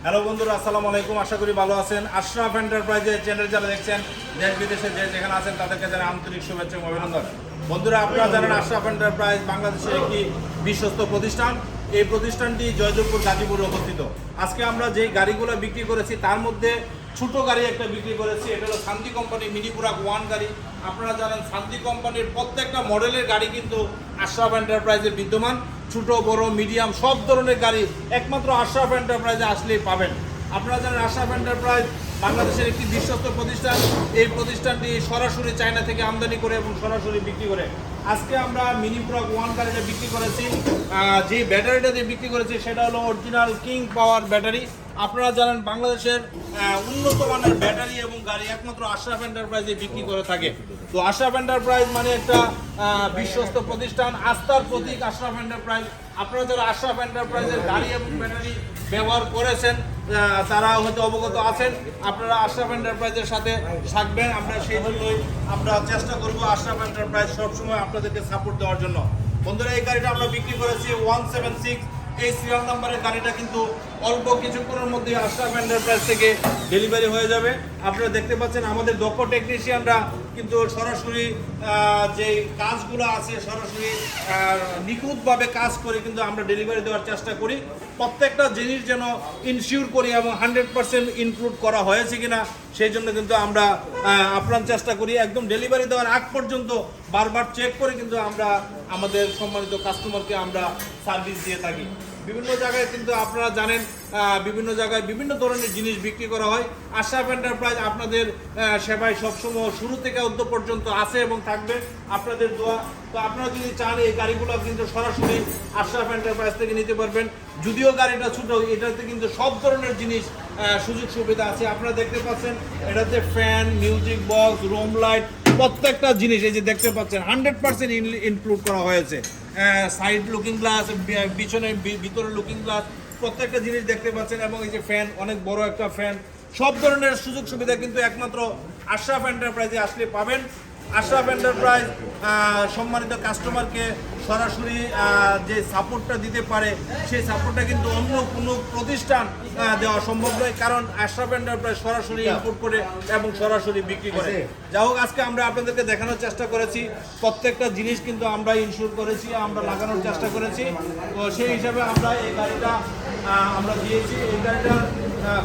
Hello বন্ধুরা, আসসালামু আলাইকুম। আশা করি ভালো আছেন। আশরাফ এন্টারপ্রাইজের চ্যানেল যারা দেখছেন, দেশ বিদেশে যে যেখানে আছেন তাদেরকে জানাই আন্তরিক শুভেচ্ছা এবং অভিনন্দন। বন্ধুরা, আপনারা জানেন আশরাফ এন্টারপ্রাইজ বাংলাদেশের একটি বিশ্বস্ত প্রতিষ্ঠান। এই প্রতিষ্ঠানটি জয়দেবপুর গাজীপুরে অবস্থিত। আজকে আমরা যেই গাড়িগুলো বিক্রি করেছি তার মধ্যে ছোট গাড়ি একটা বিক্রি করেছি। এটা হলো শান্তি কোম্পানি মিনি বুরাক 1 গাড়ি। আপনারা জানেন শান্তি কোম্পানির প্রত্যেকটা মডেলের গাড়ি কিন্তু আশরাফ এন্টারপ্রাইজে বিদ্যমান। ছোট বড় মিডিয়াম সব ধরনের গাড়ি একমাত্র আশরাফ এন্টারপ্রাইজে আসলেই পাবেন। আপনারা জানেন আশরাফ এন্টারপ্রাইজ বাংলাদেশের একটি বিশ্বস্ত প্রতিষ্ঠান। এই প্রতিষ্ঠানটি সরাসরি চায়না থেকে আমদানি করে এবং সরাসরি বিক্রি করে। আজকে আমরা মিনি বুরাক 1 গাড়িটা বিক্রি করেছি। যে ব্যাটারিটা দিয়ে বিক্রি করেছি সেটা হলো অরিজিনাল কিং পাওয়ার ব্যাটারি। আপনারা জানেন বাংলাদেশের উন্নত মানের ব্যাটারি এবং গাড়ি একমাত্র আশরাফ এন্টারপ্রাইজে বিক্রি করে থাকে। তো আশরাফ এন্টারপ্রাইজ মানে একটা বিশ্বস্ত প্রতিষ্ঠান, আস্থার প্রতীক আশরাফ এন্টারপ্রাইজ। আপনারা যারা আশরাফ এন্টারপ্রাইজের গাড়ি এবং ব্যাটারি ব্যবহার করেছেন তারা হয়তো অবগত আছেন। আপনারা আশরাফ এন্টারপ্রাইজের সাথে থাকবেন। আমরা সেই জন্যই আমরা চেষ্টা করবো আশরাফ এন্টারপ্রাইজ সবসময় আপনাদেরকে সাপোর্ট দেওয়ার জন্য। বন্ধুরা, এই গাড়িটা আমরা বিক্রি করেছি 176। এই সিরিয়াল নাম্বারের গাড়িটা কিন্তু অল্প কিছুক্ষণের মধ্যে আশরাফ এন্টারপ্রাইজ থেকে ডেলিভারি হয়ে যাবে। আপনারা দেখতে পাচ্ছেন আমাদের দক্ষ টেকনিশিয়ানরা কিন্তু সরাসরি যে কাজগুলো আছে সরাসরি নিখুঁতভাবে কাজ করে কিন্তু আমরা ডেলিভারি দেওয়ার চেষ্টা করি। প্রত্যেকটা জিনিস যেন ইনশিওর করি এবং 100% ইনক্লুড করা হয়েছে কিনা সেই জন্য কিন্তু আমরা আপ্রাণ চেষ্টা করি। একদম ডেলিভারি দেওয়ার আগ পর্যন্ত বারবার চেক করে কিন্তু আমরা আমাদের সম্মানিত কাস্টমারকে আমরা সার্ভিস দিয়ে থাকি। বিভিন্ন জায়গায় কিন্তু আপনারা জানেন বিভিন্ন জায়গায় বিভিন্ন ধরনের জিনিস বিক্রি করা হয়। আশরাফ এন্টারপ্রাইজ আপনাদের সেবায় সবসময় শুরু থেকে অন্ত পর্যন্ত আছে এবং থাকবে, আপনাদের দোয়া। তো আপনারা যদি চান এই গাড়িগুলো কিন্তু সরাসরি আশরাফ এন্টারপ্রাইজ থেকে নিতে পারবেন। যদিও গাড়িটা ছোটো, এটাতে কিন্তু সব ধরনের জিনিস সুযোগ সুবিধা আছে। আপনারা দেখতে পাচ্ছেন এটাতে fan, music box, room light প্রত্যেকটা জিনিস এই যে দেখতে পাচ্ছেন 100% ইনক্লুড করা হয়েছে। সাইড লুকিং গ্লাস, পিছনে ভিতরে লুকিং গ্লাস প্রত্যেকটা জিনিস দেখতে পাচ্ছেন। এবং এই যে ফ্যান, অনেক বড় একটা ফ্যান, সব ধরনের সুযোগ সুবিধা কিন্তু একমাত্র আশরাফ এন্টারপ্রাইজে আসলে পাবেন। আশরাফ এন্টারপ্রাইজ সম্মানিত কাস্টমারকে সরাসরি যে সাপোর্টটা দিতে পারে সেই সাপোর্টটা কিন্তু অন্য কোনো প্রতিষ্ঠান দেওয়া সম্ভব নয়, কারণ আশরাফ এন্টারপ্রাইজ সরাসরি ইনপুট করে এবং সরাসরি বিক্রি করে। যাই হোক, আজকে আমরা আপনাদেরকে দেখানোর চেষ্টা করেছি প্রত্যেকটা জিনিস কিন্তু আমরা ইনশিওর করেছি, আমরা লাগানোর চেষ্টা করেছি। তো সেই হিসাবে আমরা এই গাড়িটা আমরা দিয়েছি। এই গাড়িটার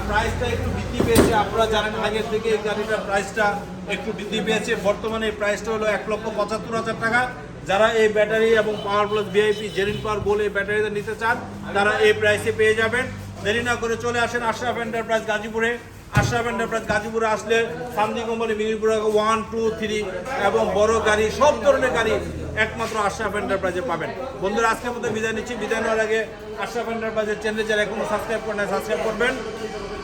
প্রাইসটা একটু বৃদ্ধি পেয়েছে। আপনারা জানেন আগের থেকে এই গাড়িটার প্রাইসটা একটু বৃদ্ধি পেয়েছে। বর্তমানে এই প্রাইসটা হলো 1,75,000 টাকা। যারা এই ব্যাটারি এবং পাওয়ার প্লাস ভিআইপি জেরিন পাওয়ার বলে এই ব্যাটারিটা নিতে চান তারা এই প্রাইসে পেয়ে যাবেন। দেরি না করে চলে আসেন আশরাফ এন্টারপ্রাইজ গাজীপুরে। আশরাফ এন্টারপ্রাইজ গাজীপুরে আসলে শান্তি কোম্পানি মিনি বুরাক 1, 2, 3 এবং বড় গাড়ি সব ধরনের গাড়ি একমাত্র আশরাফ এন্টারপ্রাইজে পাবেন। বন্ধুরা, আজকের মতো বিদায় নিচ্ছি। বিদায় নেওয়ার আগে আশরাফ এন্টারপ্রাইজের চ্যানেলে যারা এখনো সাবস্ক্রাইব করেন সাবস্ক্রাইব করবেন,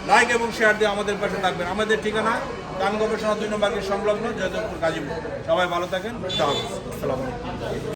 লাইক এবং শেয়ার দিয়ে আমাদের পাশে থাকবেন। আমাদের ঠিকানা গান গবেষণা 2 নম্বর সংলগ্ন জয়দেবপুর গাজীপুর। সবাই ভালো থাকেন। আসসালামু আলাইকুম।